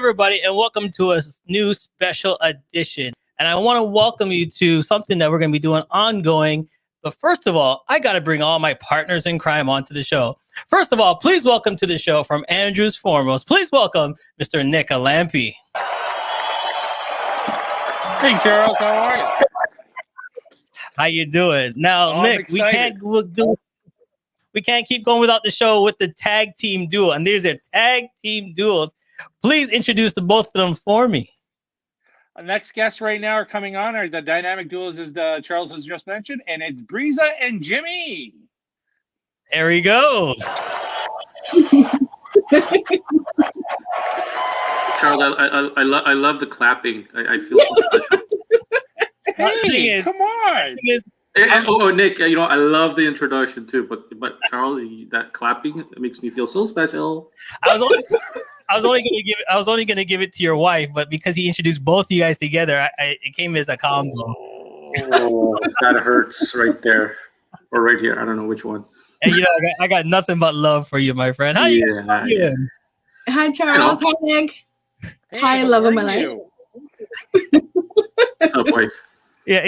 everybody, and welcome to a new special edition. And I want to welcome you to something that we're going to be doing ongoing. But first of all, I got to bring all my partners in crime onto the show. First of all, please welcome to the show from Andrews Foremost. Please welcome Mr. Nick Alampi. Hey, Charles, how are you? How you doing? Now, Nick, we can't keep going without the show with the tag team duo. And these are tag team duos. Please introduce the both of them for me. Our next guests right now are coming on are the dynamic duos, as Charles has just mentioned, and it's Brizia and Jimmy. There we go. Charles, I love the clapping. I feel so special. Hey, come on. Nick, I love the introduction too, but Charles, that clapping, it makes me feel so special. I was only gonna give it to your wife, but because he introduced both of you guys together, it came as a combo. Oh, that hurts right there, or right here. I don't know which one. And I got nothing but love for you, my friend. How you doing? Hi, Charles. Hi, Nick. Hey, hi, love of my life. What's up, wife? Yeah,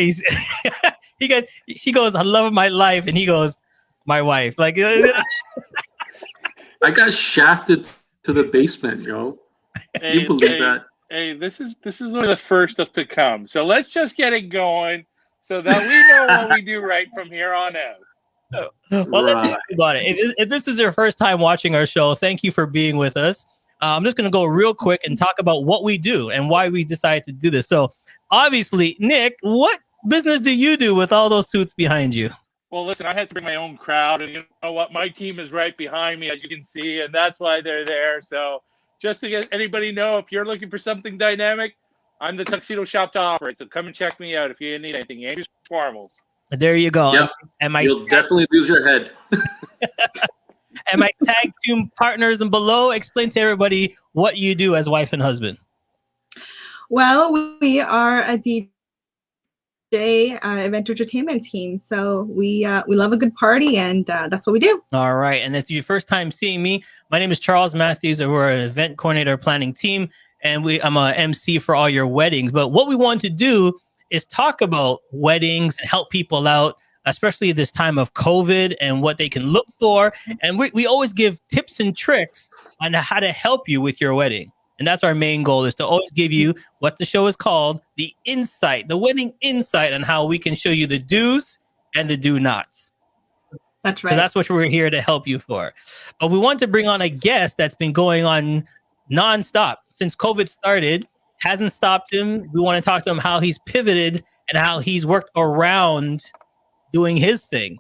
she goes, I love my life, and he goes, my wife. Like, I got shafted to the basement, yo. Can you believe that? Hey, this is only the first of to come. So let's just get it going so that we know what we do right from here on out. Well, let's talk about it. If this is your first time watching our show, thank you for being with us. I'm just going to go real quick and talk about what we do and why we decided to do this. So, obviously, Nick, what business do you do with all those suits behind you? Well, listen, I had to bring my own crowd, and you know what? My team is right behind me, as you can see, and that's why they're there. So, just to get anybody know, if you're looking for something dynamic, I'm the tuxedo shop to operate. So come and check me out if you need anything. Andrews Formals. There you go. Yep. You'll definitely lose your head. And my tag team partners and below, explain to everybody what you do as wife and husband. Well, we are a DJ event entertainment team, so we love a good party, and that's what we do. All right, and if it's your first time seeing me, my name is Charles Matthews, and we're an event coordinator planning team, and I'm a MC for all your weddings. But what we want to do is talk about weddings and help people out, especially this time of COVID and what they can look for. And we always give tips and tricks on how to help you with your wedding. And that's our main goal, is to always give you what the show is called, the insight, the wedding insight, on how we can show you the do's and the do-nots. That's right. So that's what we're here to help you for. But we want to bring on a guest that's been going on nonstop since COVID started, hasn't stopped him. We want to talk to him how he's pivoted and how he's worked around doing his thing.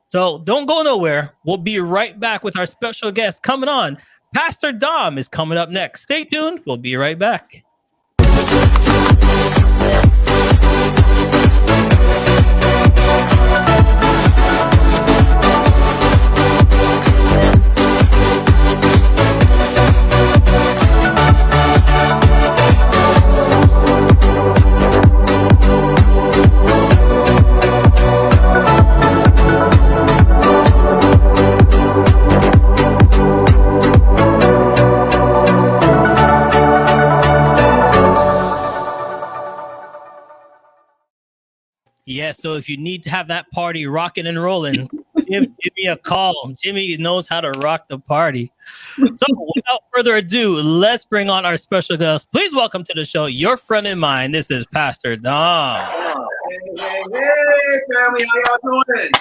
So don't go nowhere. We'll be right back with our special guest coming on. Pastor Dom is coming up next. Stay tuned. We'll be right back. Yeah, so if you need to have that party rocking and rolling, give me a call. Jimmy knows how to rock the party. So without further ado, let's bring on our special guest. Please welcome to the show, your friend and mine. This is Pastor Dom. Hey, family, how y'all doing?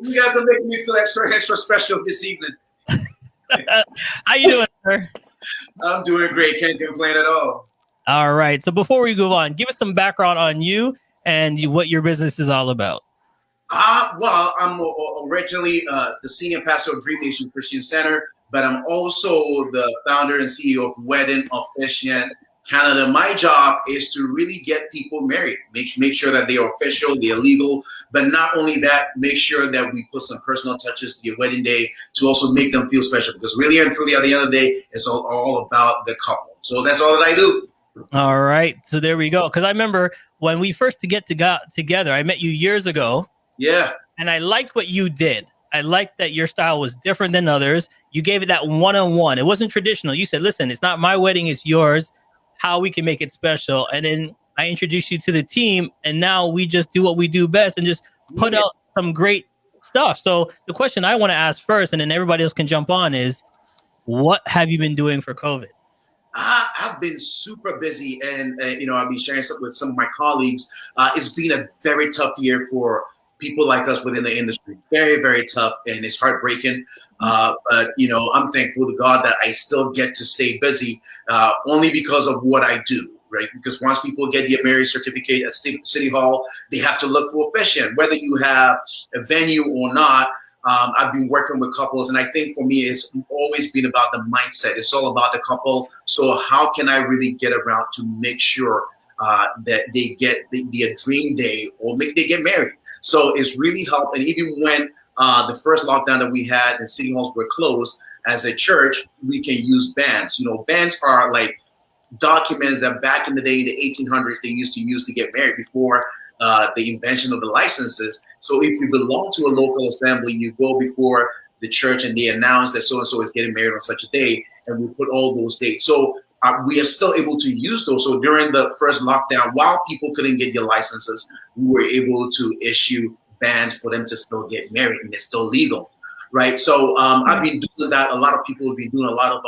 You guys are making me feel extra special this evening. How you doing, sir? I'm doing great. Can't complain at all. All right. So before we go on, give us some background on you and what your business is all about. Well, I'm originally the senior pastor of Dream Nation Christian Center, but I'm also the founder and CEO of Wedding Officiant Canada. My job is to really get people married, make sure that they are official, they're legal, but not only that, make sure that we put some personal touches to your wedding day to also make them feel special, because really and truly at the end of the day, it's all about the couple. So that's all that I do. All right. So there we go. Because I remember when we first got together, I met you years ago. Yeah. And I liked what you did. I like that your style was different than others. You gave it that one-on-one. It wasn't traditional. You said, listen, it's not my wedding, it's yours. How we can make it special. And then I introduced you to the team, and now we just do what we do best and just put out some great stuff. So the question I want to ask first, and then everybody else can jump on, is what have you been doing for COVID? I've been super busy, and I've been sharing stuff with some of my colleagues. It's been a very tough year for people like us within the industry. Very, very tough, and it's heartbreaking. But I'm thankful to God that I still get to stay busy, only because of what I do. Right, because once people get their marriage certificate at City Hall, they have to look for officiant, whether you have a venue or not. I've been working with couples, and I think for me, it's always been about the mindset. It's all about the couple. So how can I really get around to make sure that they get their dream day, or they get married? So it's really helped. And even when the first lockdown that we had and city halls were closed, as a church, we can use bands. Bands are like documents that back in the day, in the 1800s, they used to use to get married before the invention of the licenses. So if you belong to a local assembly, you go before the church and they announce that so-and-so is getting married on such a day, and we put all those dates. So we are still able to use those. So during the first lockdown, while people couldn't get their licenses, we were able to issue bans for them to still get married, and it's still legal. Right. So I've been doing that. A lot of people have been doing a lot of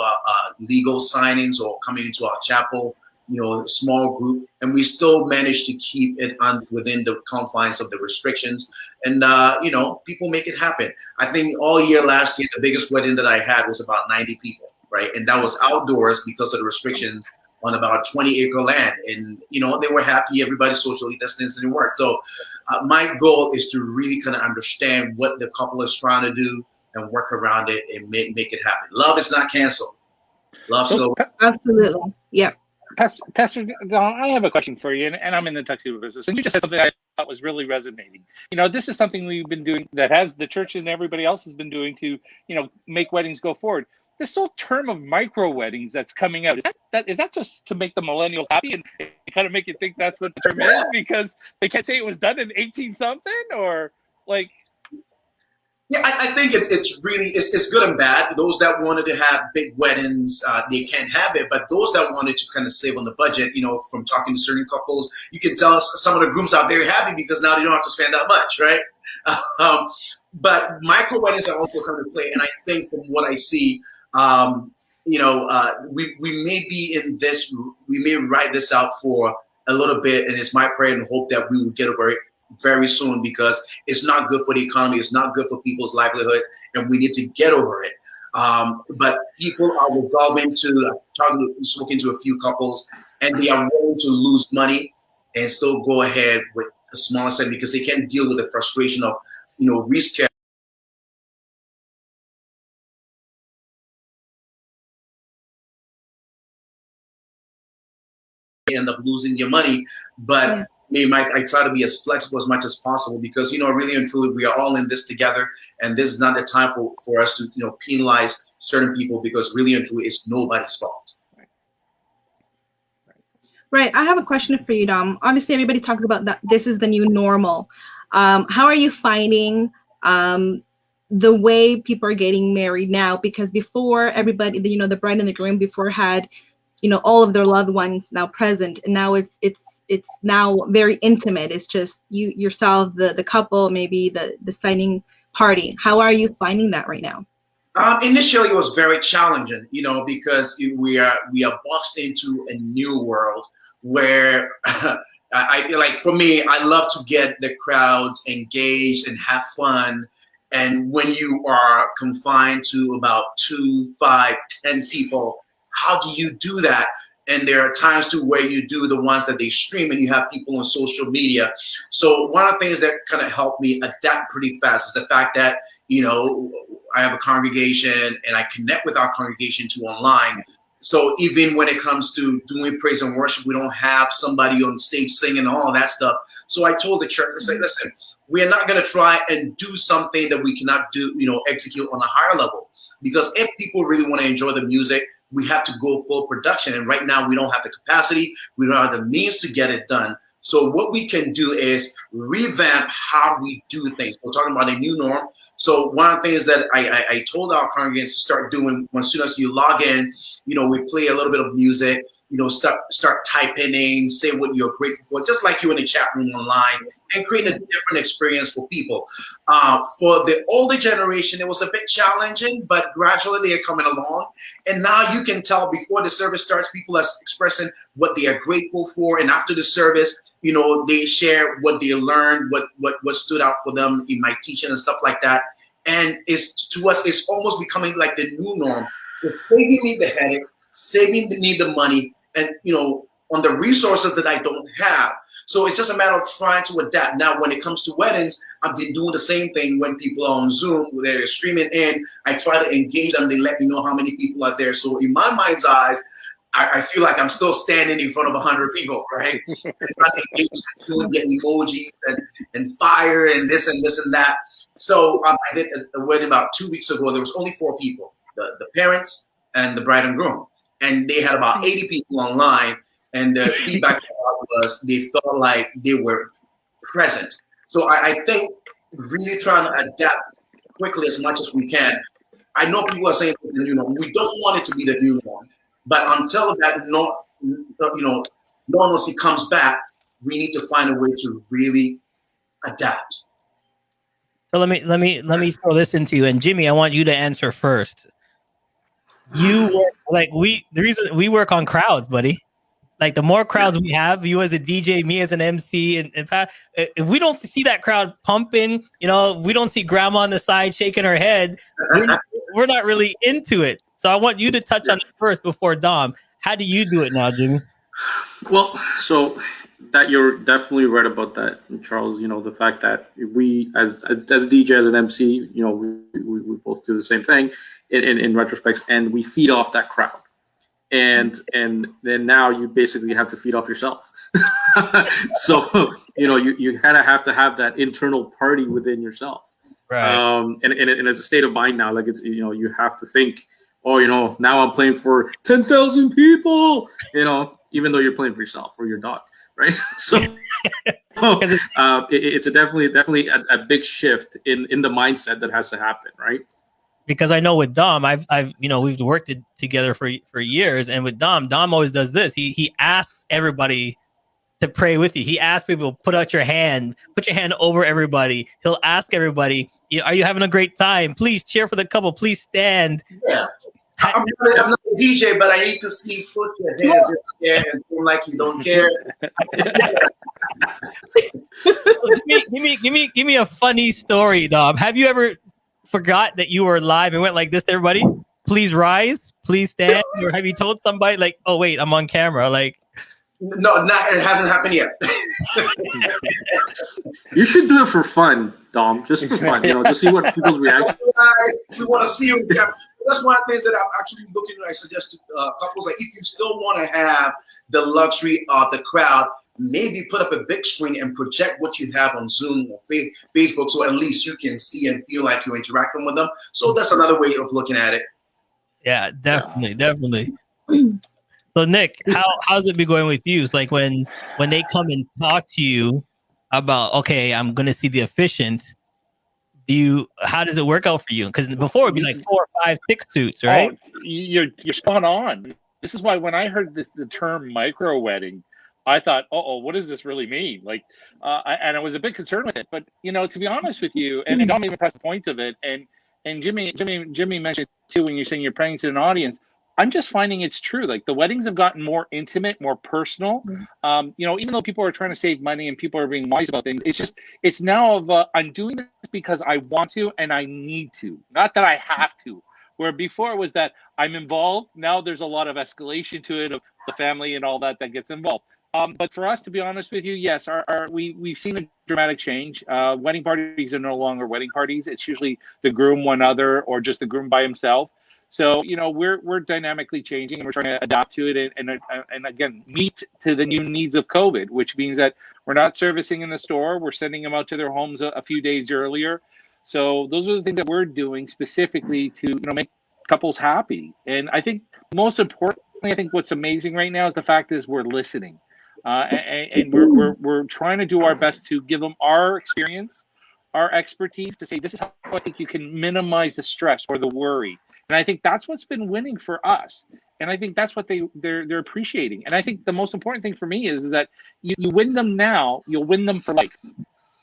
legal signings or coming into our chapel, small group, and we still manage to keep it within the confines of the restrictions. And, people make it happen. I think all year last year, the biggest wedding that I had was about 90 people. Right. And that was outdoors because of the restrictions on about a 20-acre land. And, they were happy. Everybody socially distanced and it worked. So my goal is to really kind of understand what the couple is trying to do and work around it and make it happen. Love is not canceled. Love still. Absolutely. Yeah. Pastor Don, I have a question for you, and I'm in the tuxedo business, and you just said something I thought was really resonating. This is something we've been doing that has the church and everybody else has been doing to, make weddings go forward. This whole term of micro weddings that's coming out, is that just to make the millennials happy and kind of make you think that's what the term is, because they can't say it was done in 18 something, or like? Yeah, I think it's really it's good and bad. Those that wanted to have big weddings, they can't have it. But those that wanted to kind of save on the budget, from talking to certain couples, you can tell some of the grooms are very happy because now they don't have to spend that much, right? But micro weddings are also coming to play, and I think from what I see, we may be in this, we may ride this out for a little bit, and it's my prayer and hope that we will get over it very soon, because it's not good for the economy, it's not good for people's livelihood, and we need to get over it. But people are resolving to, spoken to a few couples, and they are willing to lose money and still go ahead with a smaller set because they can't deal with the frustration of, rescheduling. End up losing your money, but I try to be as flexible as much as possible, because really and truly we are all in this together, and this is not the time for us to penalize certain people, because really and truly it's nobody's fault. Right. I have a question for you, Dom. Obviously, everybody talks about that this is the new normal. How are you finding the way people are getting married now? Because before, everybody, the bride and the groom before had all of their loved ones now present, and now it's now very intimate. It's just you yourself, the couple, maybe the signing party. How are you finding that right now? Initially, it was very challenging, because we are boxed into a new world where for me, I love to get the crowds engaged and have fun. And when you are confined to about 2, 5, 10 people, how do you do that? And there are times too where you do the ones that they stream, and you have people on social media. So one of the things that kind of helped me adapt pretty fast is the fact that, I have a congregation and I connect with our congregation to online. So even when it comes to doing praise and worship, we don't have somebody on stage singing all that stuff. So I told the church, I said, listen, we are not going to try and do something that we cannot do, execute on a higher level. Because if people really want to enjoy the music, we have to go full production. And right now we don't have the capacity. We don't have the means to get it done. So what we can do is revamp how we do things. We're talking about a new norm. So one of the things that I told our congregants to start doing, as soon as you log in, we play a little bit of music, start typing in, say what you're grateful for, just like you in the chat room online, and create a different experience for people. For the older generation, it was a bit challenging, but gradually they are coming along. And now you can tell before the service starts, people are expressing what they are grateful for. And after the service, they share what they learned, what stood out for them in my teaching and stuff like that. And to us, it's almost becoming like the new norm. It's saving me the headache, saving me the money, and on the resources that I don't have. So it's just a matter of trying to adapt. Now, when it comes to weddings, I've been doing the same thing when people are on Zoom, they're streaming in. I try to engage them. They let me know how many people are there. So in my mind's eyes, I feel like I'm still standing in front of 100 people, right? And trying to engage them, get emojis and fire and this and that. So I did a wedding about 2 weeks ago. There was only 4 people, the parents and the bride and groom. And they had about 80 people online. And the feedback was they felt like they were present. So I think really trying to adapt quickly as much as we can. I know people are saying the new norm. We don't want it to be the new norm. But until that normalcy comes back, we need to find a way to really adapt. So let me throw this into you. And Jimmy, I want you to answer first. The reason we work on crowds, buddy. Like the more crowds we have, you as a DJ, me as an MC, and in fact, if we don't see that crowd pumping, we don't see grandma on the side shaking her head, we're not really into it. So I want you to touch on it first before Dom. How do you do it now, Jimmy? Well, so that you're definitely right about that, Charles. The fact that we, as DJ, as an MC, we both do the same thing in retrospects, and we feed off that crowd. And then now you basically have to feed off yourself. So you kind of have to have that internal party within yourself. Right. And it's a state of mind now. Like it's you have to think, now I'm playing for 10,000 people. Even though you're playing for yourself or your dog, right? So it's definitely a big shift in the mindset that has to happen, right? Because I know with Dom, we've worked together for years, and with Dom always does this. He asks everybody to pray with you. He asks people, put your hand over everybody. He'll ask everybody, are you having a great time? Please cheer for the couple. Please stand. Yeah. I'm not a DJ, but I need to see put your hands in the air and feel like you don't care. Give me a funny story, Dom. Have you ever forgot that you were live and went like this to everybody? Please rise, please stand. Or have you told somebody like, oh wait, I'm on camera? Like, no, it hasn't happened yet. You should do it for fun, Dom, just for fun. Just see what people's reaction. We want to see you. That's one of the things that I'm actually looking at. I suggest to couples, like if you still want to have the luxury of the crowd, maybe put up a big screen and project what you have on Zoom or Facebook, so at least you can see and feel like you're interacting with them. So that's another way of looking at it. Yeah, definitely. So Nick, how's it been going with you? It's like when they come and talk to you about, okay, I'm gonna see the officiant. How does it work out for you? Because before it'd be like 4, 5, 6 suits, right? Oh, you're spot on. This is why when I heard the term micro wedding, I thought, what does this really mean? Like, and I was a bit concerned with it. But to be honest with you, and Dom even pressed the point of it, and Jimmy mentioned too when you're saying you're praying to an audience. I'm just finding it's true. Like the weddings have gotten more intimate, more personal. Even though people are trying to save money and people are being wise about things, it's now of I'm doing this because I want to and I need to, not that I have to. Where before it was that I'm involved. Now there's a lot of escalation to it of the family and all that gets involved. But for us, to be honest with you, yes, we've seen a dramatic change. Wedding parties are no longer wedding parties. It's usually the groom, one other, or just the groom by himself. So we're dynamically changing, and we're trying to adapt to it, and again meet to the new needs of COVID, which means that we're not servicing in the store. We're sending them out to their homes a few days earlier. So those are the things that we're doing specifically to make couples happy. And I think most importantly, I think what's amazing right now is the fact is we're listening, and we're trying to do our best to give them our experience, our expertise to say, this is how I think you can minimize the stress or the worry. And I think that's what's been winning for us. And I think that's what they're appreciating. And I think the most important thing for me is that you win them now, you'll win them for life.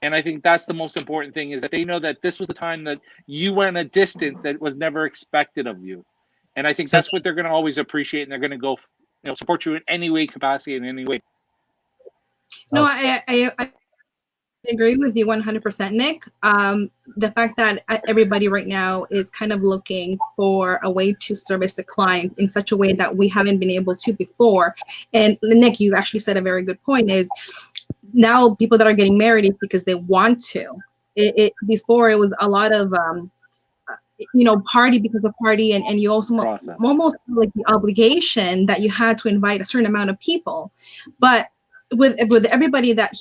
And I think that's the most important thing, is that they know that this was the time that you went a distance that was never expected of you. And I think that's what they're going to always appreciate, and they're going to go, support you in any way, capacity, in any way. No, I agree with you 100%, Nick. The fact that everybody right now is kind of looking for a way to service the client in such a way that we haven't been able to before. And Nick, you actually said a very good point, is now people that are getting married is because they want to. Before it was a lot of party because of party, and you also almost like the obligation that you had to invite a certain amount of people. But with everybody that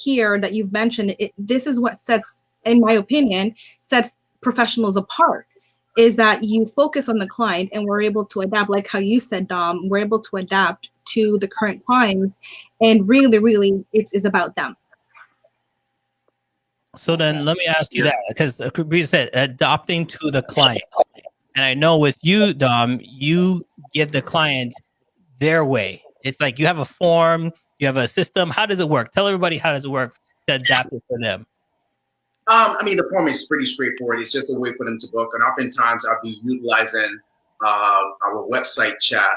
you've mentioned, this is what sets, in my opinion, sets professionals apart, is that you focus on the client, and we're able to adapt, like how you said, Dom, we're able to adapt to the current times, and really it's about them. So then let me ask you that, because Brizia said adopting to the client. And I know with you, Dom, you give the client their way. It's like you have a form, you have a system. How does it work? Tell everybody, how does it work to adapt it for them? I mean, the form is pretty straightforward. It's just a way for them to book. And oftentimes I'll be utilizing our website chat,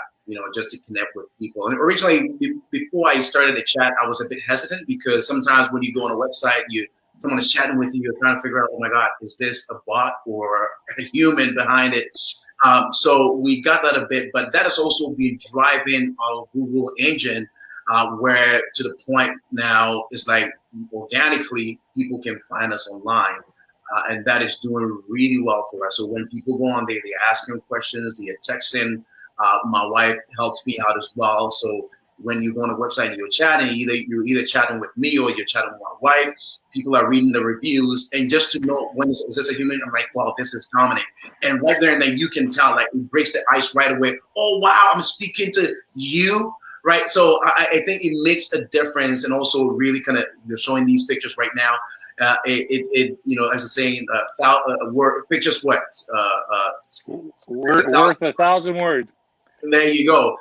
just to connect with people. And originally, before I started the chat, I was a bit hesitant, because sometimes when you go on a website, someone is chatting with you, you're trying to figure out, oh my God, is this a bot or a human behind it? So we got that a bit, but that has also been driving our Google engine, where to the point now it's like organically people can find us online. And that is doing really well for us. So when people go on there, they're asking questions, they're texting. My wife helps me out as well. So when you go on a website and you're chatting, you're either chatting with me or you're chatting with my wife. People are reading the reviews, and just to know, is this a human? I'm like, wow, this is Dominic. And right there and then you can tell, like, it breaks the ice right away. Oh wow, I'm speaking to you, right? So I think it makes a difference, and also really kind of, you're showing these pictures right now. As a saying, pictures what? Worth 1,000 words. There you go.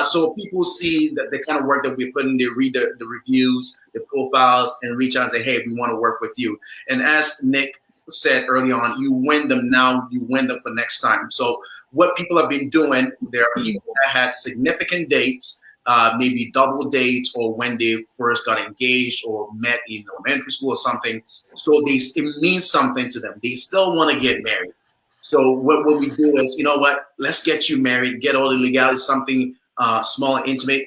So people see the kind of work that we're putting, they read the reviews, the profiles, and reach out and say, hey, we want to work with you. And as Nick said early on, you win them now, you win them for next time. So what people have been doing, there are people that had significant dates, maybe double dates, or when they first got engaged or met in elementary school or something. So it means something to them. They still want to get married. So what we do is, let's get you married, get all the legality, something small and intimate,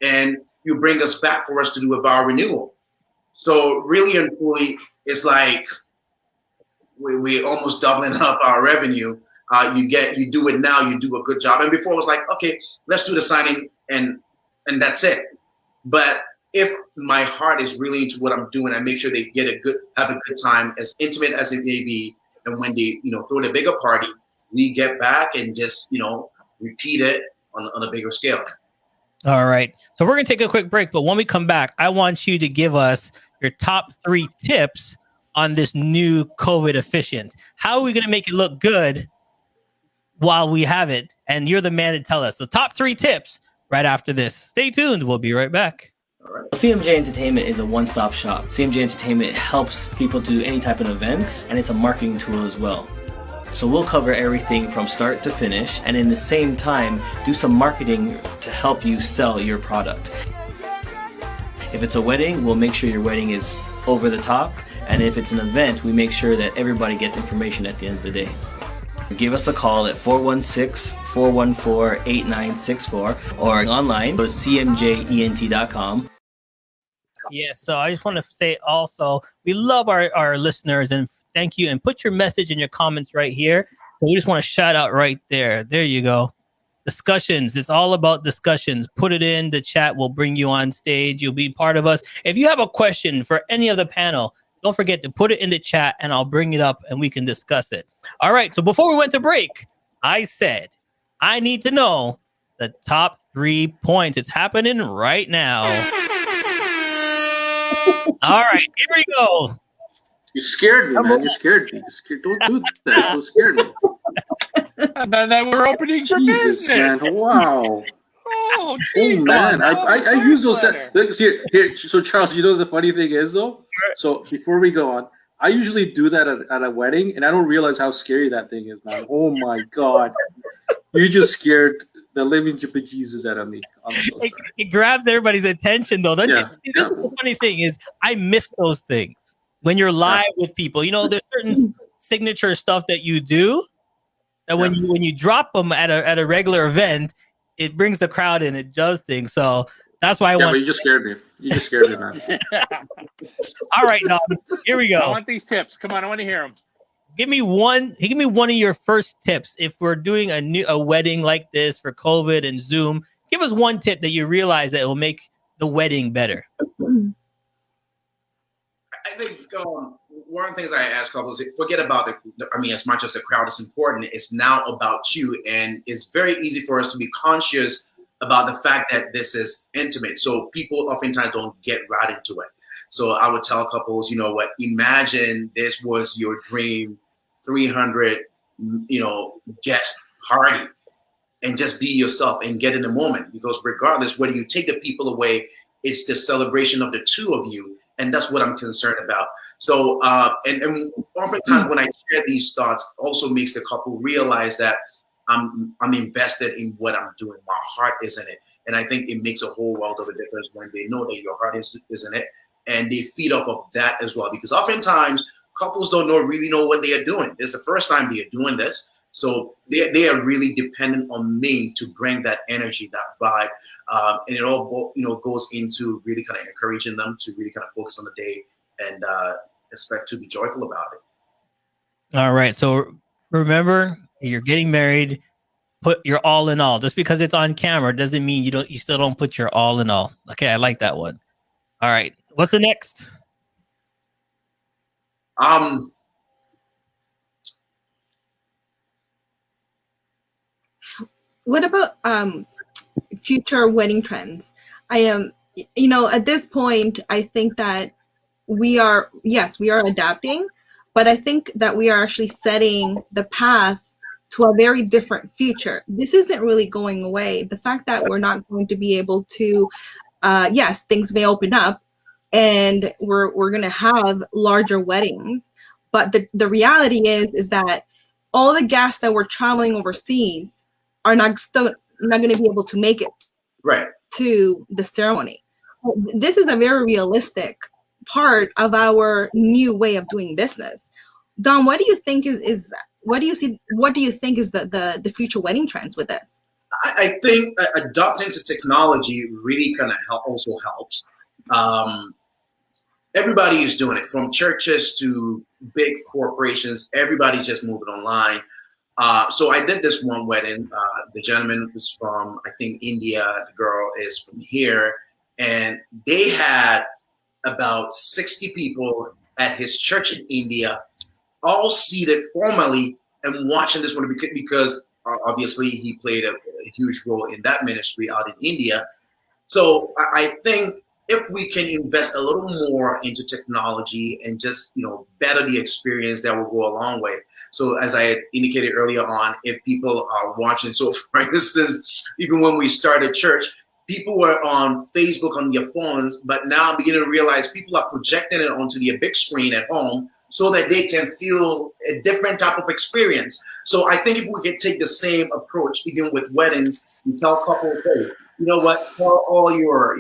and you bring us back for us to do a vow renewal. So really and truly, it's like we're almost doubling up our revenue. You do it now, you do a good job. And before it was like, okay, let's do the signing and that's it. But if my heart is really into what I'm doing, I make sure they have a good time, as intimate as it may be. And when they, throw the bigger party, we get back and just, repeat it on a bigger scale. All right. So we're going to take a quick break. But when we come back, I want you to give us your top 3 tips on this new COVID Officiant. How are we going to make it look good while we have it? And you're the man to tell us. So top 3 tips right after this. Stay tuned. We'll be right back. CMJ Entertainment is a one-stop shop. CMJ Entertainment helps people to do any type of events, and it's a marketing tool as well. So we'll cover everything from start to finish, and in the same time, do some marketing to help you sell your product. If it's a wedding, we'll make sure your wedding is over the top, and if it's an event, we make sure that everybody gets information at the end of the day. Give us a call at 416-414-8964 or online, go to cmjent.com. Yes, so I just want to say also, we love our listeners, and thank you. And put your message in your comments right here. So we just want to shout out right there. There you go. Discussions. It's all about discussions. Put it in the chat. We'll bring you on stage. You'll be part of us. If you have a question for any of the panel, don't forget to put it in the chat and I'll bring it up and we can discuss it. All right. So before we went to break, I said, I need to know the top 3 points. It's happening right now. All right. Here we go. You scared me, man. You scared me. Don't do that. Don't scare me. And then we're opening for Jesus, man. business. Wow. Oh, Oh geez, man, I use those. letter. Look, here. So Charles, you know the funny thing is though. So before we go on, I usually do that at a wedding, and I don't realize how scary that thing is, man. Oh my god, you just scared the living bejesus out of me. I'm so sorry. It grabs everybody's attention, though. Don't you? This is the funny thing is, I miss those things when you're live with people. You know, there's certain signature stuff that you do that when you drop them at a regular event, it brings the crowd in. It does things. So that's why I want. But you just scared me. You just scared me, man. All right, Dom. Here we go. I want these tips. Come on, I want to hear them. Give me one of your first tips. If we're doing a wedding like this for COVID and Zoom, give us one tip that you realize that will make the wedding better. I think one of the things I ask couples is forget about as much as the crowd is important, it's now about you. And it's very easy for us to be conscious about the fact that this is intimate. So people oftentimes don't get right into it. So I would tell couples, you know what, imagine this was your dream 300, guest party, and just be yourself and get in the moment, because regardless, whether you take the people away, it's the celebration of the two of you. And that's what I'm concerned about. So, and oftentimes when I share these thoughts, also makes the couple realize that I'm invested in what I'm doing. My heart is in it. And I think it makes a whole world of a difference when they know that your heart is in it, and they feed off of that as well. Because oftentimes couples don't really know what they are doing. It's the first time they are doing this. So they are really dependent on me to bring that energy, that vibe. And it all, goes into really kind of encouraging them to really kind of focus on the day and expect to be joyful about it. All right. So remember, you're getting married, put your all in all. Just because it's on camera doesn't mean you still don't put your all in all. Okay. I like that one. All right. What's the next? What about future wedding trends? I am, at this point, I think that we are adapting, but I think that we are actually setting the path to a very different future. This isn't really going away. The fact that we're not going to be able to, yes, things may open up, and we're going to have larger weddings, but the reality is that all the guests that were traveling overseas are not going to be able to make it to the ceremony. This is a very realistic part of our new way of doing business. Dom, what do you think is the future wedding trends with this? I think adopting to technology really kind of also helps. Everybody is doing it, from churches to big corporations. Everybody's just moving online. So I did this one wedding. The gentleman was from, I think, India. The girl is from here. And they had about 60 people at his church in India, all seated formally and watching this one, because obviously he played a huge role in that ministry out in India. So I think if we can invest a little more into technology and just, better the experience, that will go a long way. So as I had indicated earlier on, if people are watching, so for instance, even when we started church, people were on Facebook on their phones, but now I'm beginning to realize people are projecting it onto their big screen at home so that they can feel a different type of experience. So I think if we could take the same approach, even with weddings, and tell couples, hey, you know what, tell all your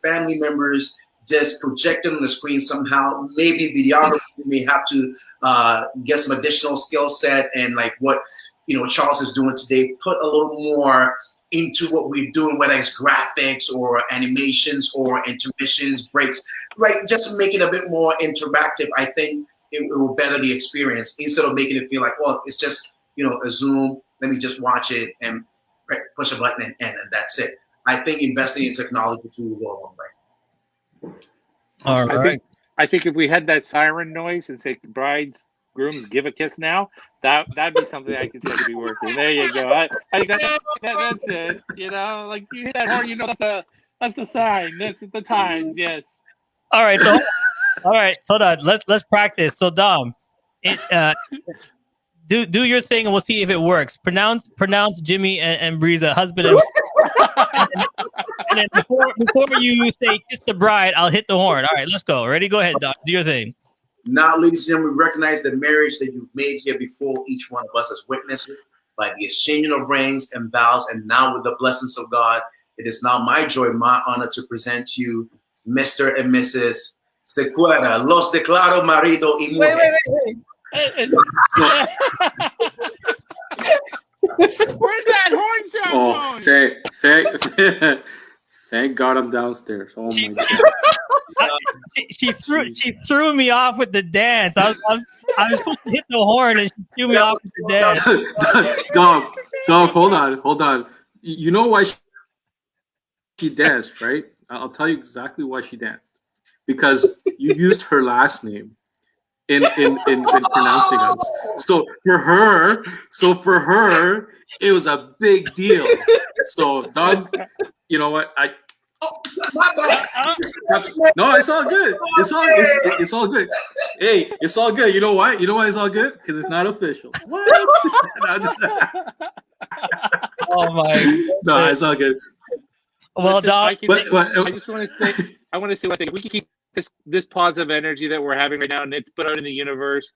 family members, just project it on the screen somehow. Maybe videography may have to get some additional skill set, and like what Charles is doing today, put a little more into what we're doing, whether it's graphics or animations or intermissions, breaks, right? Just make it a bit more interactive. I think it will better the experience, instead of making it feel like, well, it's just, a Zoom, let me just watch it and push a button and that's it. I think investing in technology too will go a long way. All right. I think if we had that siren noise and say, brides, grooms, give a kiss now, that'd be something I consider to be working. There you go. I think that's it. Like you hit that horn, that's the sign. That's the times. Yes. All right. So All right, hold on. Let's practice. So Dom, do your thing and we'll see if it works. Pronounce Jimmy and Brizia husband and then before you say kiss the bride, I'll hit the horn. All right, let's go. Ready? Go ahead, Dom. Do your thing. Now, ladies and gentlemen, we recognize the marriage that you've made here before. Each one of us as witnesses by the exchanging of rings and vows. And now, with the blessings of God, it is now my joy, my honor to present to you Mr. and Mrs. Sequeira. Los declaro marido y mujer. Where's that horn sound going? Thank God I'm downstairs. Oh my God. She threw me off with the dance. I was supposed to hit the horn and she threw me off with the dance. Dom, hold on. You know why she danced, right? I'll tell you exactly why she danced. Because you used her last name in pronouncing us. So for her, it was a big deal. So Dom, you know what? No, it's all good. It's all good. Hey, it's all good. You know why? You know why it's all good? Because it's not official. What? Oh my! No, it's all good. Well, Dom, I just want to say one thing. If we can keep this positive energy that we're having right now and it's put out in the universe,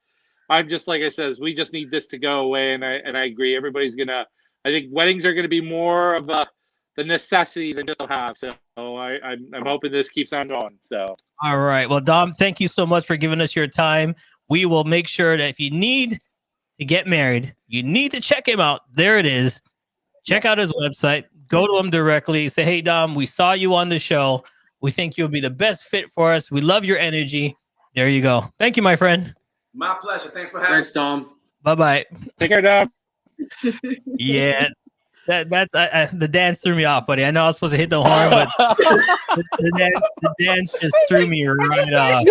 I'm just like I said, we just need this to go away. And I agree. Everybody's gonna. I think weddings are gonna be more of the necessity than just a have. So I'm hoping this keeps on going. So all right. Well, Dom, thank you so much for giving us your time. We will make sure that if you need to get married, you need to check him out. There it is. Check out his website. Go to him directly. Say, hey, Dom, we saw you on the show. We think you'll be the best fit for us. We love your energy. There you go. Thank you, my friend. My pleasure. Thanks for having me. Thanks, Dom. Bye-bye. take care, Dom. Yeah. That's the dance threw me off, buddy. I know I was supposed to hit the horn, but the dance just threw me right off.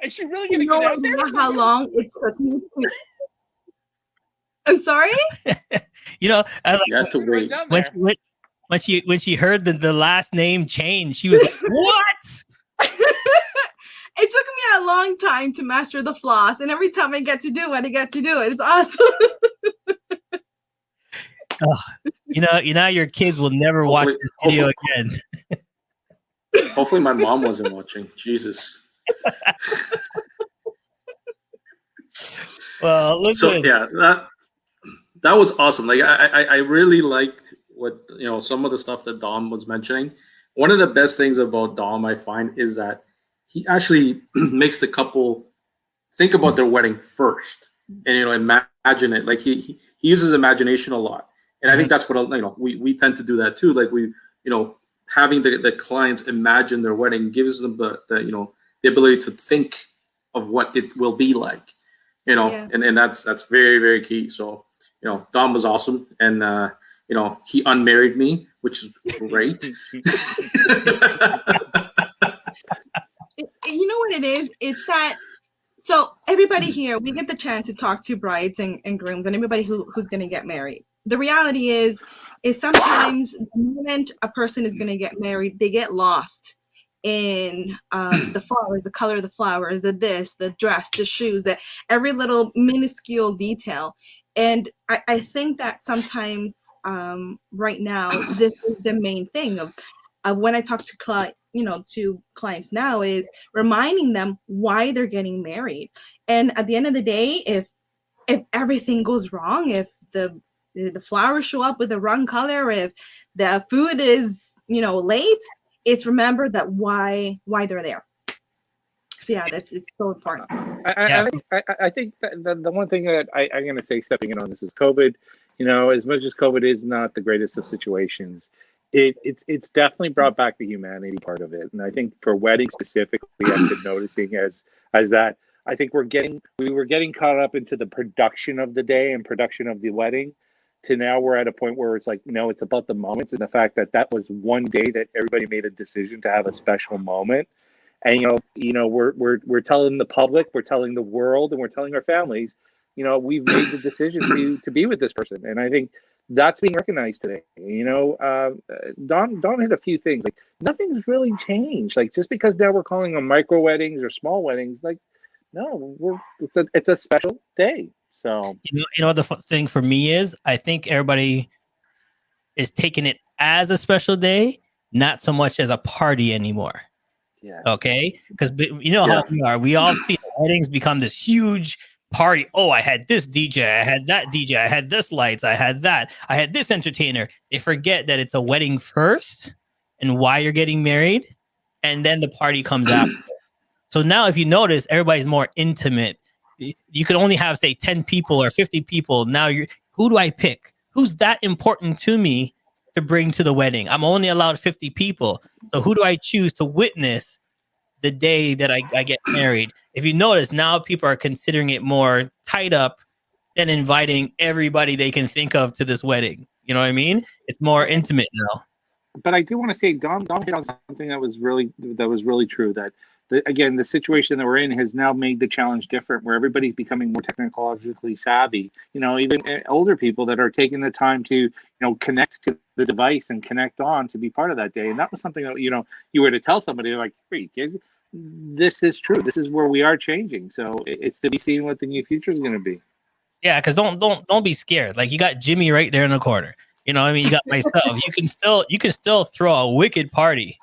Is she really going to go down there? How long it took me to... I'm sorry? You have to wait. When she heard the last name change, she was like, what? It took me a long time to master the floss, and every time I get to do it, it's awesome. Your kids will never watch this video again. Hopefully my mom wasn't watching. Jesus. Well, listen. So yeah, that was awesome. Like I really liked what some of the stuff that Dom was mentioning. One of the best things about Dom, I find, is that he actually makes the couple think about their wedding first and imagine it. Like he uses imagination a lot. And I think that's what we tend to do that too. Like we having the clients imagine their wedding gives them the ability to think of what it will be like, and that's very, very key. So Dom was awesome, and he unmarried me, which is great. You know what it is? It's that. So everybody here, we get the chance to talk to brides and grooms and everybody who's going to get married. The reality is sometimes the moment a person is going to get married, they get lost in the flowers, the color of the flowers, the dress, the shoes, every little minuscule detail. And I think that sometimes right now, this is the main thing of when I talk to clients now is reminding them why they're getting married. And at the end of the day, if everything goes wrong, if the flowers show up with the wrong color, if the food is late, it's remember that why they're there. So yeah, it's so important. I think that the one thing that I'm going to say stepping in on this is COVID. As much as COVID is not the greatest of situations, it's definitely brought back the humanity part of it. And I think for weddings specifically, I've been noticing as that I think we were getting caught up into the production of the day and production of the wedding. To now we're at a point where it's like, it's about the moments and the fact that was one day that everybody made a decision to have a special moment. And we're telling the public, we're telling the world, and we're telling our families, we've made the decision to be with this person. And I think that's being recognized today. You know, Don hit a few things. Like nothing's really changed. Like just because now we're calling them micro weddings or small weddings, like no, it's a special day. So you know the thing for me is, I think everybody is taking it as a special day, not so much as a party anymore. yeah, Okay, because you know how we are. We all see weddings become this huge party. Oh, I had this DJ, I had that DJ, I had this lights, I had that, I had this entertainer. They forget that it's a wedding first and why you're getting married, and then the party comes after. So now, if you notice, everybody's more intimate. You can only have, say, 10 people or 50 people. Now, who do I pick? Who's that important to me to bring to the wedding? I'm only allowed 50 people. So who do I choose to witness the day that I get married? If you notice, now people are considering it more tied up than inviting everybody they can think of to this wedding. You know what I mean? It's more intimate now. but I do want to say Don hit on something that was really true. That again, the situation that we're in has now made the challenge different, where everybody's becoming more technologically savvy. You know, even older people that are taking the time to, you know, connect to the device and connect on to be part of that day. And that was something that, you know, you were to tell somebody like, hey, kids, this is true. This is where we are changing. So it's to be seen what the new future is going to be. Yeah, because don't be scared. Like, you got Jimmy right there in the corner. You know what I mean? You got myself. You can still throw a wicked party.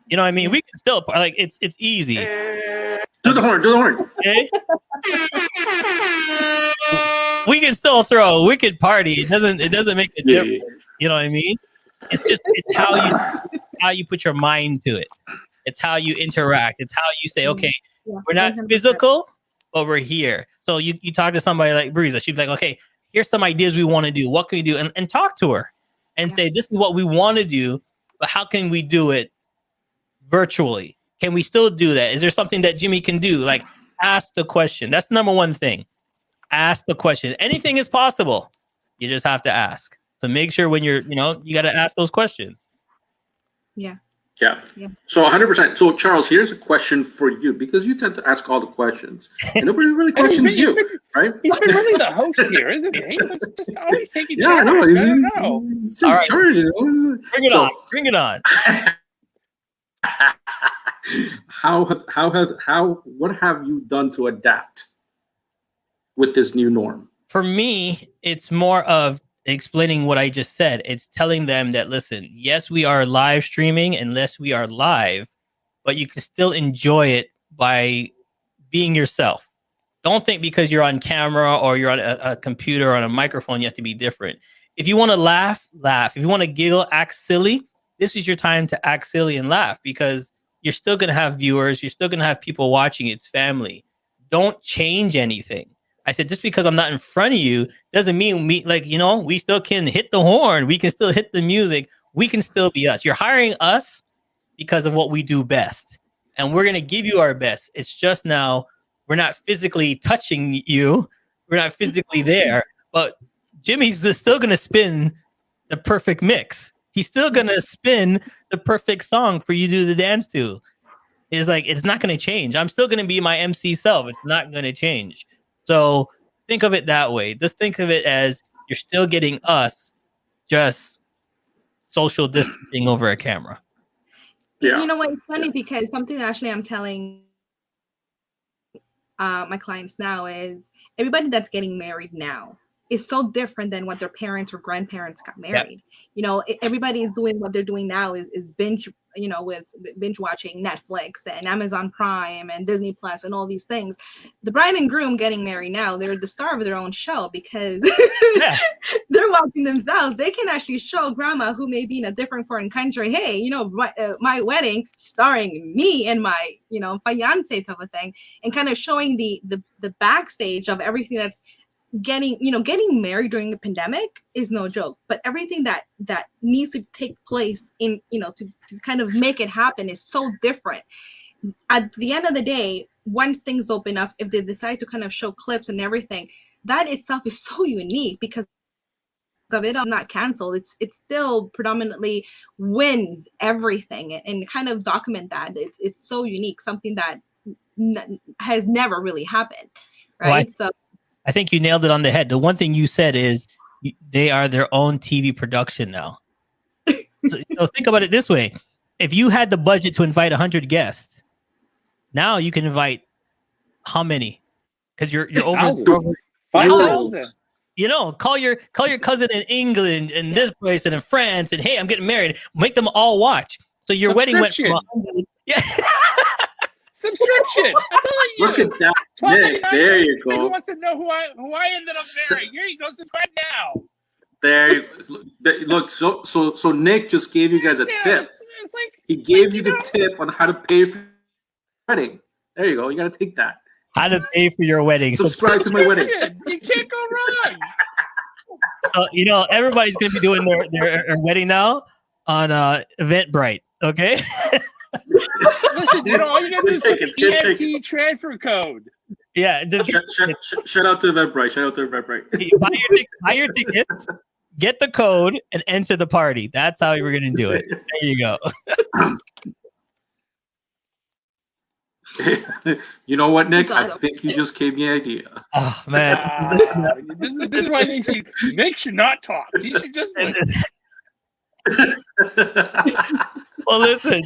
You know what I mean? We can still, like, it's easy. Do the horn. Okay? We can still throw a wicked party. It doesn't make a difference. You know what I mean? It's how you put your mind to it. It's how you interact. It's how you say, okay, we're not physical, but we're here. So you talk to somebody like Brizia. She'd be like, okay, here's some ideas we want to do. What can we do? And talk to her and say, this is what we want to do, but how can we do it virtually? Can we still do that? Is there something that Jimmy can do? Like, ask the question. That's the number one thing. Ask the question. Anything is possible. You just have to ask. So make sure when you got to ask those questions. Yeah. So 100%. So Charles, here's a question for you, because you tend to ask all the questions, and nobody really questions you, right? He's been really the host here, isn't he? He's just always taking charge. I know. He's all right. Charge, you know? Bring it on. What have you done to adapt with this new norm? For me, it's more of explaining what I just said. It's telling them that, listen, yes, we are live streaming, unless we are live, but you can still enjoy it by being yourself. Don't think because you're on camera or you're on a computer or on a microphone, you have to be different. If you want to laugh. If you want to giggle, act silly, this is your time to act silly and laugh, because you're still going to have viewers. You're still going to have people watching. It's family. Don't change anything. I said, just because I'm not in front of you doesn't mean we still can hit the horn. We can still hit the music. We can still be us. You're hiring us because of what we do best. And we're going to give you our best. It's just now we're not physically touching you. We're not physically there. But Jimmy's still going to spin the perfect mix. He's still going to spin the perfect song for you to do the dance to. It's not going to change. I'm still going to be my MC self. It's not going to change. So think of it that way. Just think of it as you're still getting us, just social distancing over a camera. Yeah. You know what? It's funny because something that actually I'm telling my clients now is everybody that's getting married now is so different than what their parents or grandparents got married. Yep. You know, everybody is doing what they're doing now is binge, with binge watching Netflix and Amazon Prime and Disney Plus and all these things. The bride and groom getting married now, they're the star of their own show because they're watching themselves. They can actually show grandma, who may be in a different foreign country, hey, my wedding starring me and my, fiance type of thing, and kind of showing the backstage of everything that's getting married during the pandemic is no joke, but everything that needs to take place in to kind of make it happen is so different. At the end of the day, once things open up, if they decide to kind of show clips and everything, that itself is so unique because of it not canceled. It's still predominantly wins everything and kind of document that it's so unique, something that has never really happened, right? Well, I think you nailed it on the head. The one thing you said is They are their own TV production now. So think about it this way: if you had the budget to invite 100 guests, now you can invite how many? Because you're over 5,000. You know, call your cousin in England and this place and in France, and hey, I'm getting married. Make them all watch. So your wedding went from 100. Yeah. Subscription. That's all I use. Look at that. Nick, there you go. Who wants to know who I ended up marrying? Here you go. Subscribe now. There. Look. So Nick just gave you guys a tip. It's like, he gave you the tip on how to pay for your wedding. There you go. You got to take that. How to pay for your wedding. Subscribe to my wedding. You can't go wrong. You know, everybody's going to be doing their wedding now on Eventbrite. Okay. Listen, you know, all you got to do is put the EMT transfer code. Yeah. Shout out to Eventbrite. Shout out to Eventbrite. Buy your tickets, get the code, and enter the party. That's how we're going to do it. There you go. You know what, Nick? I think you just gave me an idea. Oh man, this is why Nick should not talk. He should just listen. Well, listen,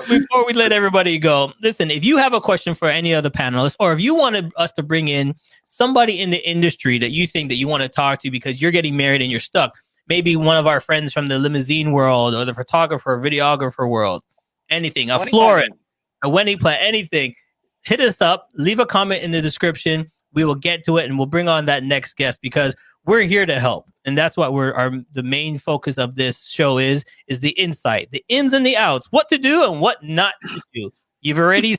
before we let everybody go, listen, if you have a question for any of the panelists, or if you wanted us to bring in somebody in the industry that you think that you want to talk to because you're getting married and you're stuck, maybe one of our friends from the limousine world or the photographer, videographer world, anything, a florist, a wedding plan, anything, hit us up, leave a comment in the description. We will get to it and we'll bring on that next guest because we're here to help. And that's what the main focus of this show is the insight, the ins and the outs, what to do and what not to do. You've already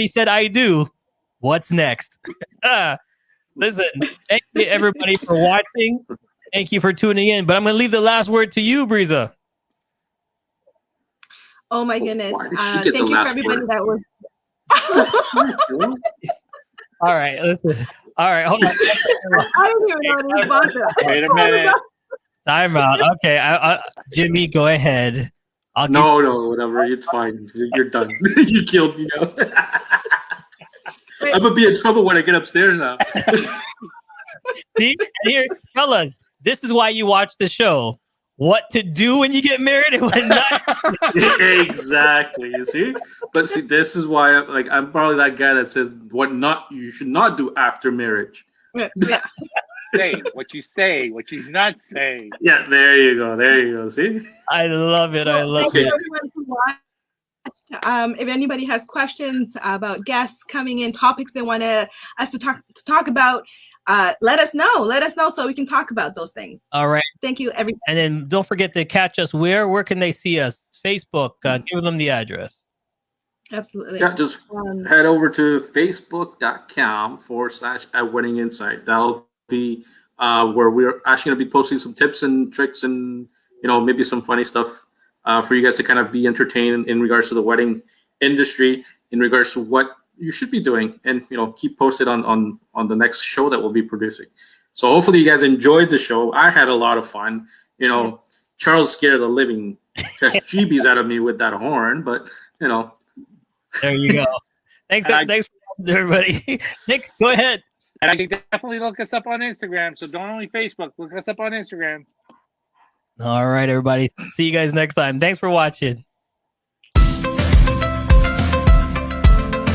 said I do. What's next? Listen, thank you everybody for watching. Thank you for tuning in. But I'm going to leave the last word to you, Brizia. Oh my goodness. Thank you for everybody that was. All right, listen. All right, hold on. I don't even know what about that. Wait a minute. Time out. Okay, Jimmy, go ahead. No, whatever. It's fine. You're done. You killed me now. I'm going to be in trouble when I get upstairs now. See, here, fellas, this is why you watch the show. What to do when you get married and what not. Exactly. You see, but see, this is why I'm probably that guy that says you should not do after marriage. Yeah. Say what you say, what you not say. Yeah, there you go. See, I love it. I love it. Everyone who watched. If anybody has questions about guests coming in, topics they want us to talk about, let us know. Let us know so we can talk about those things. All right. Thank you, everybody. And then don't forget to catch us. Where can they see us? Facebook. Give them the address. Absolutely. Yeah, just head over to facebook.com/Wedding Insight. That'll be where we're actually going to be posting some tips and tricks and maybe some funny stuff for you guys to kind of be entertained in regards to the wedding industry, in regards to what you should be doing, and keep posted on the next show that we'll be producing. So hopefully you guys enjoyed the show. I had a lot of fun. Charles scared the living jeebies out of me with that horn, but There you go. Thanks for everybody. Nick, go ahead. And I can definitely look us up on Instagram. So don't only Facebook, look us up on Instagram. All right, everybody. See you guys next time. Thanks for watching.